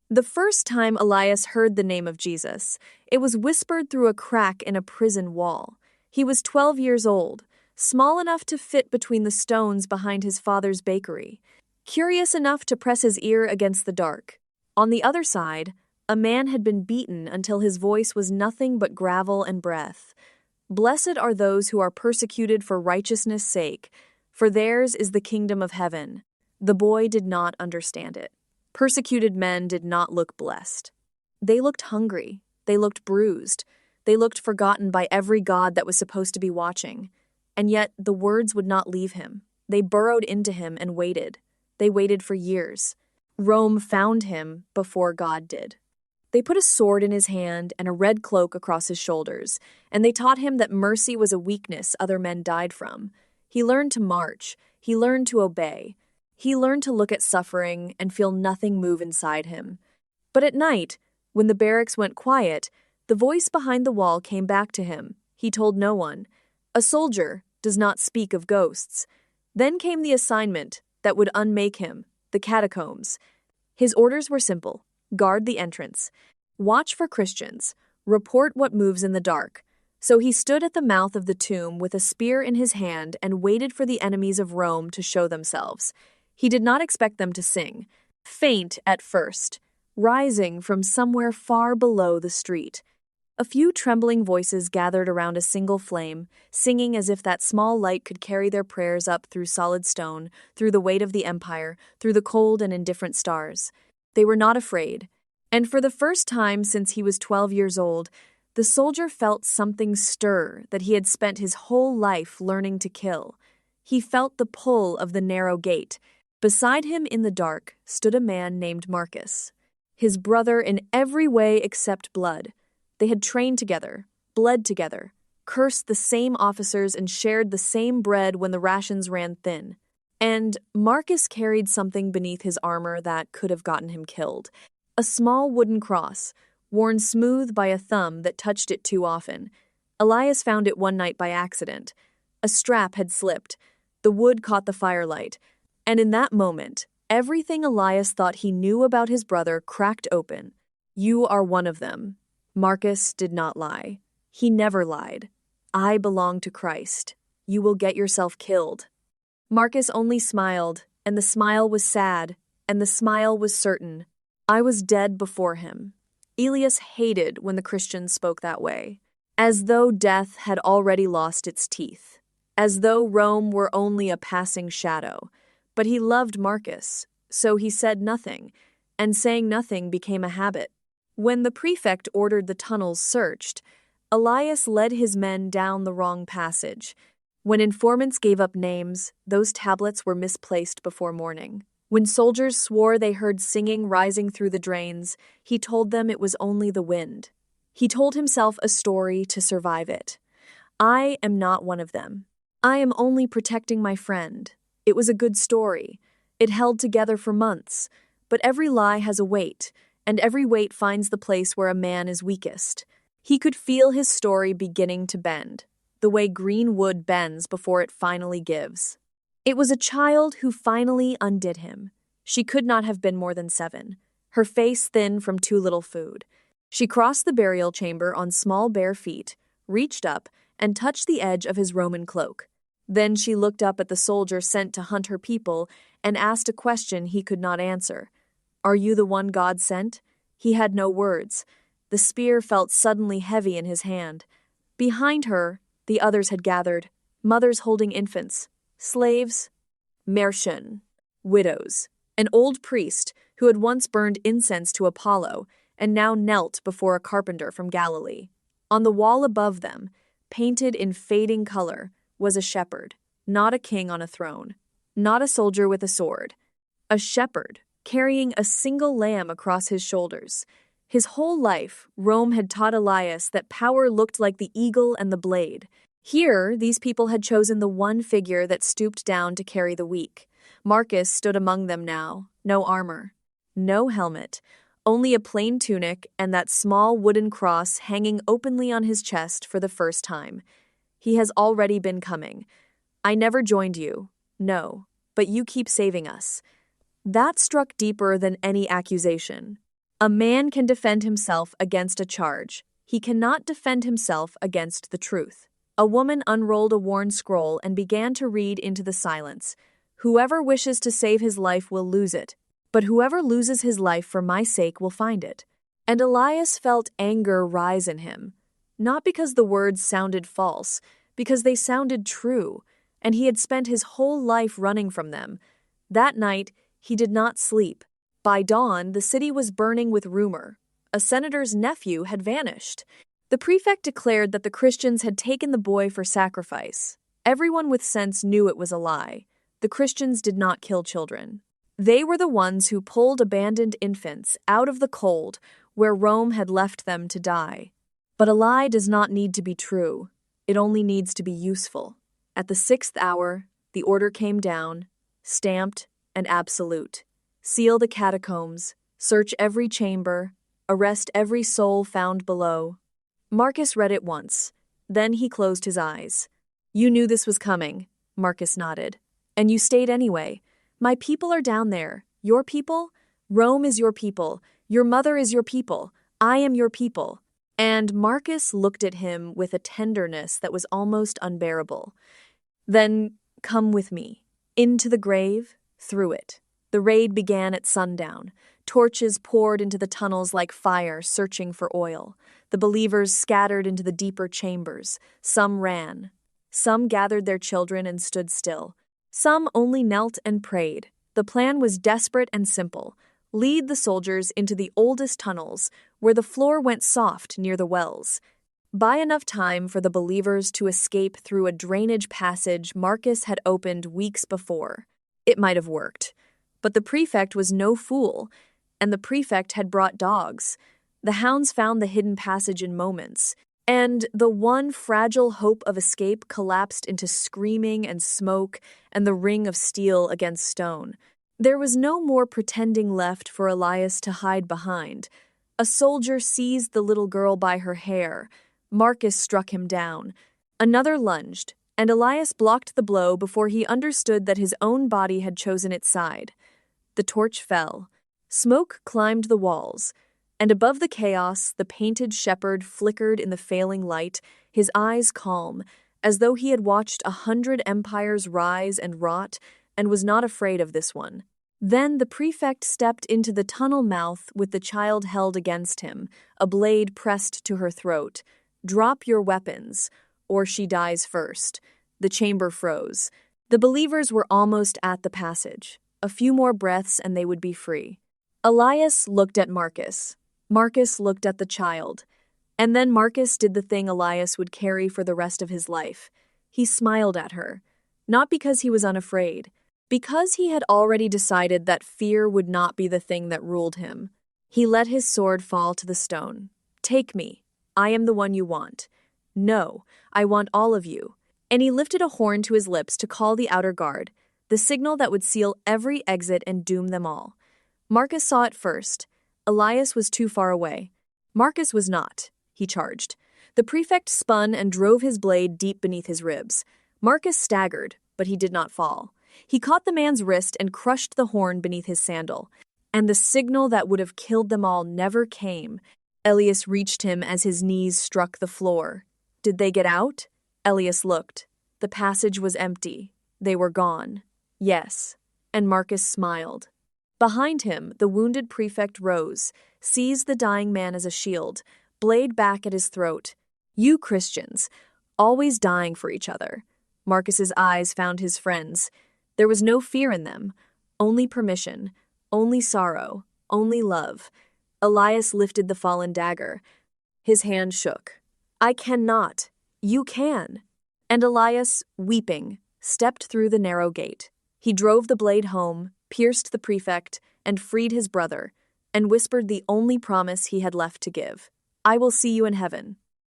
The first time Elias heard the name of Jesus, it was whispered through a crack in a prison wall. He was 12 years old, small enough to fit between the stones behind his father's bakery, curious enough to press his ear against the dark. On the other side, a man had been beaten until his voice was nothing but gravel and breath. Blessed are those who are persecuted for righteousness' sake, for theirs is the kingdom of heaven. The boy did not understand it. Persecuted men did not look blessed. They looked hungry. They looked bruised. They looked forgotten by every god that was supposed to be watching. And yet the words would not leave him. They burrowed into him and waited. They waited for years. Rome found him before God did. They put a sword in his hand and a red cloak across his shoulders, and they taught him that mercy was a weakness other men died from. He learned to march. He learned to obey. He learned to look at suffering and feel nothing move inside him. But at night, when the barracks went quiet, the voice behind the wall came back to him. He told no one. A soldier does not speak of ghosts. Then came the assignment that would unmake him, the catacombs. His orders were simple. Guard the entrance. Watch for Christians. Report what moves in the dark. So he stood at the mouth of the tomb with a spear in his hand and waited for the enemies of Rome to show themselves. He did not expect them to sing, faint at first, rising from somewhere far below the street. A few trembling voices gathered around a single flame, singing as if that small light could carry their prayers up through solid stone, through the weight of the empire, through the cold and indifferent stars. They were not afraid, and for the first time since he was 12 years old, the soldier felt something stir that he had spent his whole life learning to kill. He felt the pull of the narrow gate. Beside him in the dark stood a man named Marcus, his brother in every way except blood. They had trained together, bled together, cursed the same officers and shared the same bread when the rations ran thin. And Marcus carried something beneath his armor that could have gotten him killed. A small wooden cross, worn smooth by a thumb that touched it too often. Elias found it one night by accident. A strap had slipped. The wood caught the firelight. And in that moment, everything Elias thought he knew about his brother cracked open. You are one of them. Marcus did not lie. He never lied. I belong to Christ. You will get yourself killed. Marcus only smiled, and the smile was sad, and the smile was certain. I was dead before him. Elias hated when the Christians spoke that way, as though death had already lost its teeth, as though Rome were only a passing shadow. But he loved Marcus, so he said nothing, and saying nothing became a habit. When the prefect ordered the tunnels searched, Elias led his men down the wrong passage. When informants gave up names, those tablets were misplaced before morning. When soldiers swore they heard singing rising through the drains, he told them it was only the wind. He told himself a story to survive it. I am not one of them. I am only protecting my friend. It was a good story. It held together for months. But every lie has a weight, and every weight finds the place where a man is weakest. He could feel his story beginning to bend, the way green wood bends before it finally gives. It was a child who finally undid him. She could not have been more than 7, her face thin from too little food. She crossed the burial chamber on small bare feet, reached up, and touched the edge of his Roman cloak. Then she looked up at the soldier sent to hunt her people and asked a question he could not answer. Are you the one God sent? He had no words. The spear felt suddenly heavy in his hand. Behind her, the others had gathered, mothers holding infants, slaves, Mährchen, widows, an old priest who had once burned incense to Apollo and now knelt before a carpenter from Galilee. On the wall above them, painted in fading color, was a shepherd, not a king on a throne, not a soldier with a sword. A shepherd, carrying a single lamb across his shoulders. His whole life, Rome had taught Elias that power looked like the eagle and the blade. Here, these people had chosen the one figure that stooped down to carry the weak. Marcus stood among them now, no armor, no helmet, only a plain tunic and that small wooden cross hanging openly on his chest for the first time. He has already been coming. I never joined you, no, but you keep saving us. That struck deeper than any accusation. A man can defend himself against a charge. He cannot defend himself against the truth. A woman unrolled a worn scroll and began to read into the silence. Whoever wishes to save his life will lose it, but whoever loses his life for my sake will find it. And Elias felt anger rise in him, not because the words sounded false, because they sounded true, and he had spent his whole life running from them. That night, he did not sleep. By dawn, the city was burning with rumor. A senator's nephew had vanished. The prefect declared that the Christians had taken the boy for sacrifice. Everyone with sense knew it was a lie. The Christians did not kill children. They were the ones who pulled abandoned infants out of the cold where Rome had left them to die. But a lie does not need to be true. It only needs to be useful. At the 6th hour, the order came down, stamped and absolute. Seal the catacombs, search every chamber, arrest every soul found below. Marcus read it once. Then he closed his eyes. You knew this was coming, Marcus nodded. And you stayed anyway. My people are down there. Your people? Rome is your people. Your mother is your people. I am your people. And Marcus looked at him with a tenderness that was almost unbearable. Then come with me. Into the grave, through it. The raid began at sundown. Torches poured into the tunnels like fire, searching for oil. The believers scattered into the deeper chambers. Some ran. Some gathered their children and stood still. Some only knelt and prayed. The plan was desperate and simple. Lead the soldiers into the oldest tunnels, where the floor went soft near the wells. Buy enough time for the believers to escape through a drainage passage Marcus had opened weeks before. It might have worked. But the prefect was no fool, and the prefect had brought dogs. The hounds found the hidden passage in moments, and the one fragile hope of escape collapsed into screaming and smoke and the ring of steel against stone. There was no more pretending left for Elias to hide behind. A soldier seized the little girl by her hair. Marcus struck him down. Another lunged, and Elias blocked the blow before he understood that his own body had chosen its side. The torch fell. Smoke climbed the walls, and above the chaos, the painted shepherd flickered in the failing light, his eyes calm, as though he had watched 100 empires rise and rot and was not afraid of this one. Then the prefect stepped into the tunnel mouth with the child held against him, a blade pressed to her throat. Drop your weapons, or she dies first. The chamber froze. The believers were almost at the passage. A few more breaths and they would be free. Elias looked at Marcus. Marcus looked at the child. And then Marcus did the thing Elias would carry for the rest of his life. He smiled at her. Not because he was unafraid. Because he had already decided that fear would not be the thing that ruled him. He let his sword fall to the stone. Take me. I am the one you want. No, I want all of you. And he lifted a horn to his lips to call the outer guard, the signal that would seal every exit and doom them all. Marcus saw it first. Elias was too far away. Marcus was not, he charged. The prefect spun and drove his blade deep beneath his ribs. Marcus staggered, but he did not fall. He caught the man's wrist and crushed the horn beneath his sandal. And the signal that would have killed them all never came. Elias reached him as his knees struck the floor. Did they get out? Elias looked. The passage was empty. They were gone. Yes. And Marcus smiled. Behind him, the wounded prefect rose, seized the dying man as a shield, blade back at his throat. You Christians, always dying for each other. Marcus's eyes found his friends. There was no fear in them, only permission, only sorrow, only love. Elias lifted the fallen dagger. His hand shook. I cannot. You can. And Elias, weeping, stepped through the narrow gate. He drove the blade home, pierced the prefect, and freed his brother, and whispered the only promise he had left to give. I will see you in heaven.